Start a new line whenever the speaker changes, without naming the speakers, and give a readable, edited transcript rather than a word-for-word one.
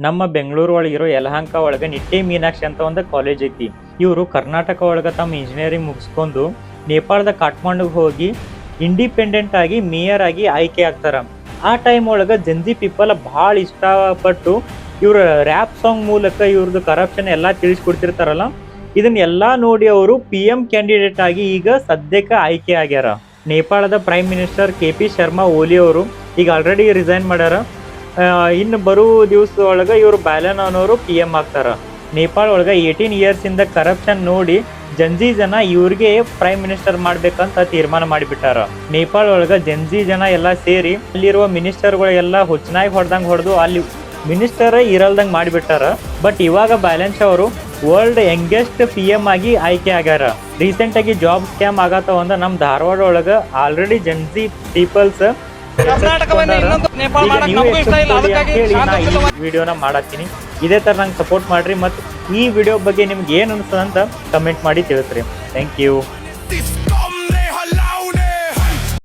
ನಮ್ಮ ಬೆಂಗಳೂರು ಒಳಗಿರೋ ಯಲಹಂಕ ಒಳಗೆ ನಿಟ್ಟೆ ಮೀನಾಕ್ಷಿ ಅಂತ ಒಂದು ಕಾಲೇಜ್ ಐತಿ. ಇವರು ಕರ್ನಾಟಕ ಒಳಗೆ ತಮ್ಮ ಇಂಜಿನಿಯರಿಂಗ್ ಮುಗಿಸ್ಕೊಂಡು ನೇಪಾಳದ ಕಾಠ್ಮಂಡುಗೆ ಹೋಗಿ ಇಂಡಿಪೆಂಡೆಂಟ್ ಆಗಿ ಮೇಯರ್ ಆಗಿ ಆಯ್ಕೆ ಆಗ್ತಾರ. ಆ ಟೈಮ್ ಒಳಗೆ ಜಂಜಿ ಪೀಪಲ್ ಭಾಳ ಇಷ್ಟಪಟ್ಟು ಇವ್ರ ರ್ಯಾಪ್ ಸಾಂಗ್ ಮೂಲಕ ಇವ್ರದ್ದು ಕರಪ್ಷನ್ ಎಲ್ಲ ತಿಳಿಸ್ಕೊಡ್ತಿರ್ತಾರಲ್ಲ, ಇದನ್ನೆಲ್ಲ ನೋಡಿ ಅವರು PM ಕ್ಯಾಂಡಿಡೇಟ್ ಆಗಿ ಈಗ ಸದ್ಯಕ್ಕೆ ಆಯ್ಕೆ ಆಗ್ಯಾರ. ನೇಪಾಳದ prime minister KP Sharma Oli ಅವರು ಈಗ ಆಲ್ರೆಡಿ ರಿಸೈನ್ ಮಾಡ್ಯಾರ. ಇನ್ನು ಬರೋ ದಿವಸ ಒಳಗೆ ಇವರು ಬ್ಯಾಲನ್ ಅನ್ನೋರು PM ಆಗ್ತಾರ. ನೇಪಾಳ ಒಳಗೆ 18 years ಇಂದ ಕರಪ್ಷನ್ ನೋಡಿ ಜಂಜಿ ಜನ ಇವ್ರಿಗೆ ಪ್ರೈಮ್ ಮಿನಿಸ್ಟರ್ ಮಾಡ್ಬೇಕಂತ ತೀರ್ಮಾನ ಮಾಡಿಬಿಟ್ಟಾರ. ನೇಪಾಳ ಒಳಗೆ ಜಂಜಿ ಜನ ಎಲ್ಲ ಸೇರಿ ಅಲ್ಲಿರುವ ಮಿನಿಸ್ಟರ್ಗಳೆಲ್ಲ ಹುಚ್ಚನಾಗಿ ಹೊಡೆದು ಅಲ್ಲಿ ಮಿನಿಸ್ಟರ್ ಇರಲ್ದಂಗೆ ಮಾಡಿಬಿಟ್ಟಾರ. ಬಟ್ ಇವಾಗ ಬ್ಯಾಲೆನ್ಸ್ ಅವರು ವರ್ಲ್ಡ್ ಯಂಗೆಸ್ಟ್ PM ಆಗಿ ಆಯ್ಕೆ ಆಗ್ಯಾರ. ರೀಸೆಂಟ್ ಆಗಿ ಜಾಬ್ ಸ್ಕ್ಯಾಮ್ ಆಗತ್ತವ ಅಂದ ನಮ್ಮ ಧಾರವಾಡ ಒಳಗೆ ಆಲ್ರೆಡಿ ಜಂಜಿ ಪೀಪಲ್ಸ್ ವಿಡಿಯೋನ ಮಾಡತ್ತೀನಿ. ಇದೇ ತರ ನಂಗೆ ಸಪೋರ್ಟ್ ಮಾಡ್ರಿ. ಮತ್ತು ಈ ವಿಡಿಯೋ ಬಗ್ಗೆ ನಿಮ್ಗೆ ಏನು ಅನ್ಸ್ತದ ಅಂತ ಕಮೆಂಟ್ ಮಾಡಿ ತಿಳಿಸ್ರಿ. Thank you.